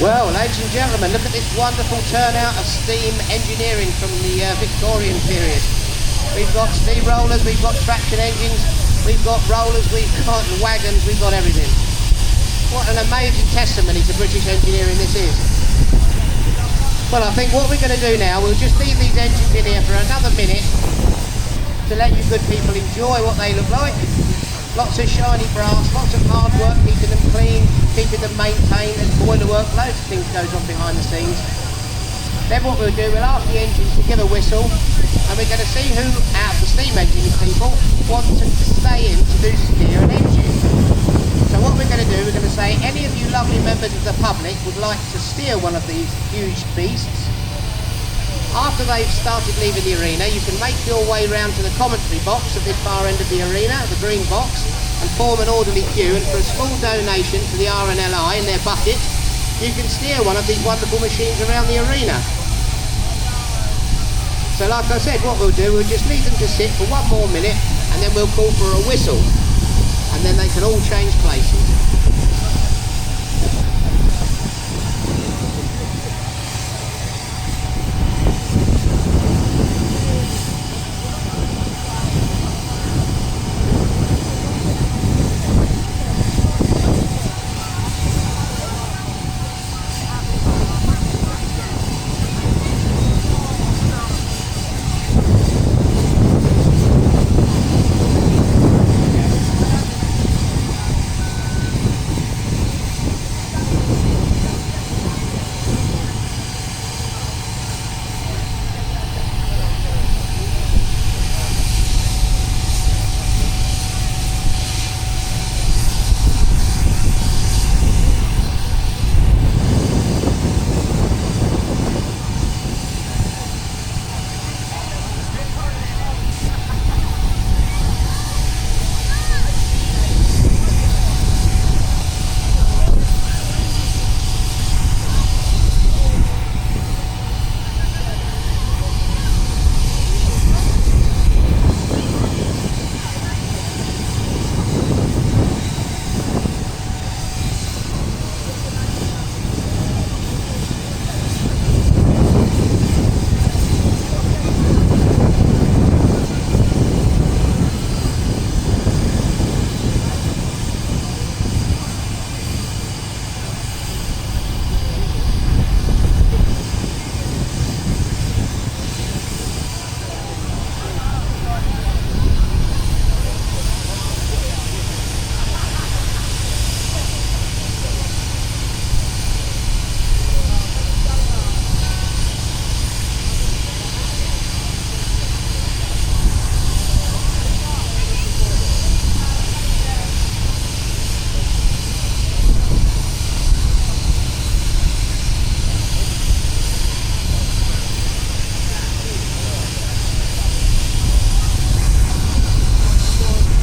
Well, ladies and gentlemen, look at this wonderful turnout of steam engineering from the Victorian period. We've got steam rollers, we've got traction engines, we've got rollers, we've got wagons, we've got everything. What an amazing testimony to British engineering this is. Well, I think what we're going to do now, we'll just leave these engines in here for another minute to let you good people enjoy what they look like. Lots of shiny brass, lots of hard work keeping them clean, keeping them maintained, and boiler work, loads of things goes on behind the scenes. Then what we'll do, we'll ask the engines to give a whistle, and we're going to see who out of the steam engine people want to stay in to do steer an engine. So what we're going to do, we're going to say any of you lovely members of the public would like to steer one of these huge beasts. After they've started leaving the arena, you can make your way round to the commentary box at this far end of the arena, the green box, and form an orderly queue, and for a small donation to the RNLI in their bucket, you can steer one of these wonderful machines around the arena. So like I said, what we'll do, we'll just leave them to sit for one more minute, and then we'll call for a whistle, and then they can all change places.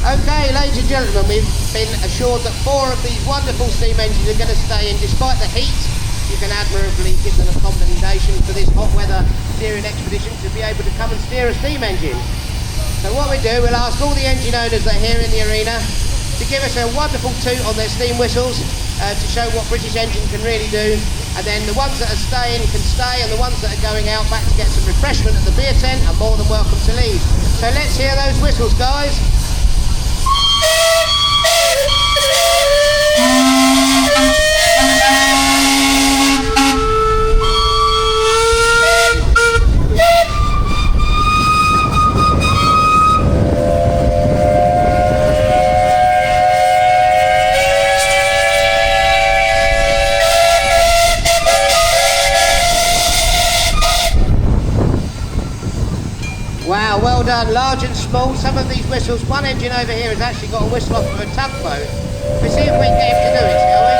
Okay, ladies and gentlemen, we've been assured that 4 of these wonderful steam engines are going to stay in despite the heat. You can admirably give them a commendation for this hot weather steering expedition to be able to come and steer a steam engine. So what we do, we'll ask all the engine owners that are here in the arena to give us a wonderful toot on their steam whistles to show what British Engine can really do. And then the ones that are staying can stay, and the ones that are going out back to get some refreshment at the beer tent are more than welcome to leave. So let's hear those whistles, guys. Wow, well done, large and small. Some of these whistles, one engine over here has actually got a whistle off of a tugboat. We'll see if we can get him to do it, shall we?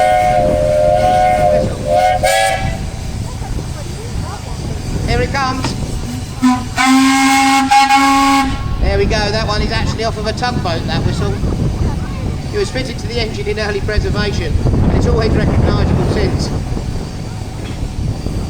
Here he comes. There we go, that one is actually off of a tugboat, that whistle. It was fitted to the engine in early preservation, and it's always recognisable since.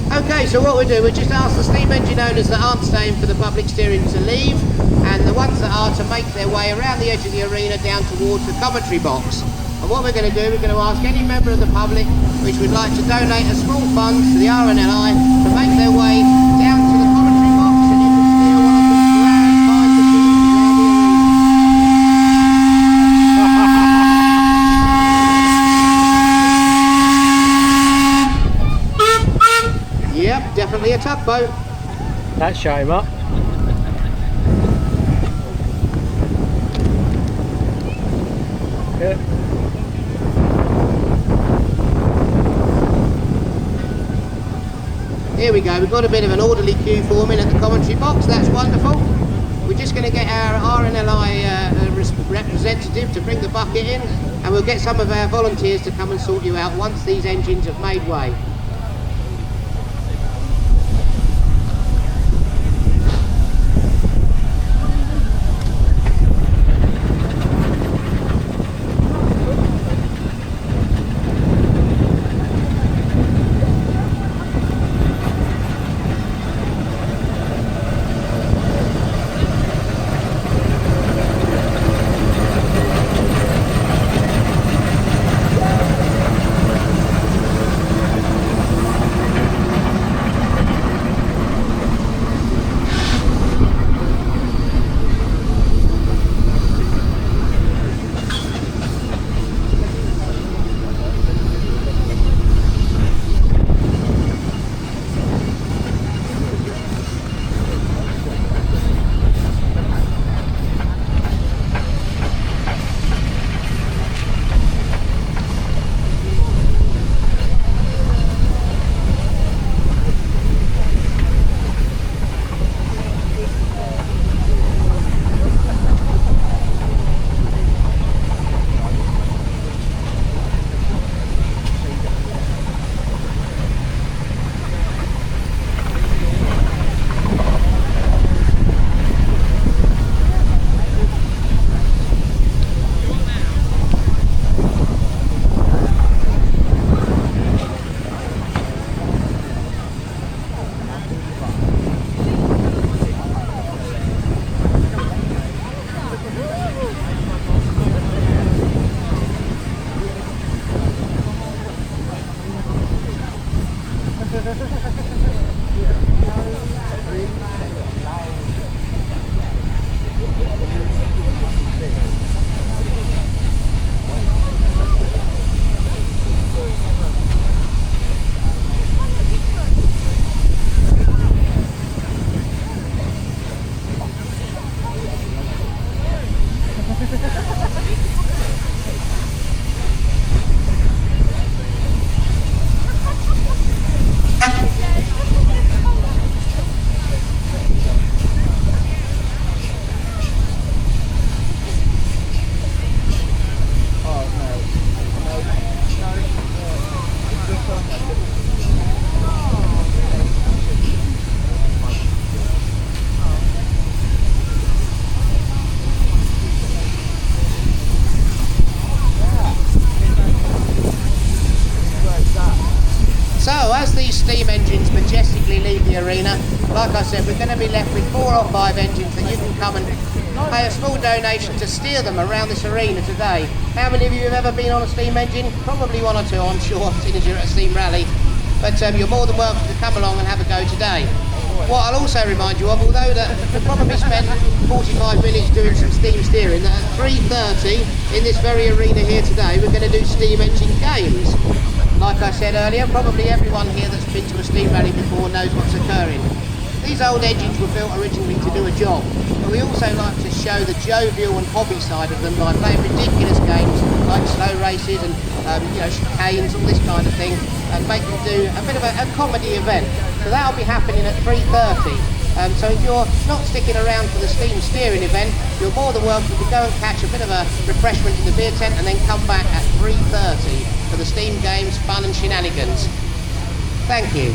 Okay, so what we'll do, we'll just ask the steam engine owners that aren't staying for the public steering to leave, and the ones that are to make their way around the edge of the arena down towards the commentary box. And And what we're going to do, we're going to ask any member of the public which would like to donate a small fund to the RNLI to make their way down to the commentary box, and you can steal one of these grand fine machines around the arena. Yep, definitely a tugboat. That shut him up. Yeah. Here we go, we've got a bit of an orderly queue forming at the commentary box. That's wonderful. We're just going to get our RNLI representative to bring the bucket in, and we'll get some of our volunteers to come and sort you out once these engines have made way. Steam engines majestically leave the arena. Like I said, we're going to be left with 4 or 5 engines that you can come and pay a small donation to steer them around this arena today. How many of you have ever been on a steam engine? Probably 1 or 2, I'm sure, seeing as you're at a steam rally. But you're more than welcome to come along and have a go today. What I'll also remind you of, although that we'll probably spend 45 minutes doing some steam steering, that at 3:30 in this very arena here today, we're going to do steam engine games. Like I said earlier, probably everyone here that's been to a steam rally before knows what's occurring. These old engines were built originally to do a job, but we also like to show the jovial and hobby side of them by playing ridiculous games like slow races and chicanes, all this kind of thing, and make them do a bit of a comedy event. So that'll be happening at 3:30. So if you're not sticking around for the steam steering event, you're more than welcome to go and catch a bit of a refreshment in the beer tent and then come back at 3:30 for the steam games, fun and shenanigans. Thank you.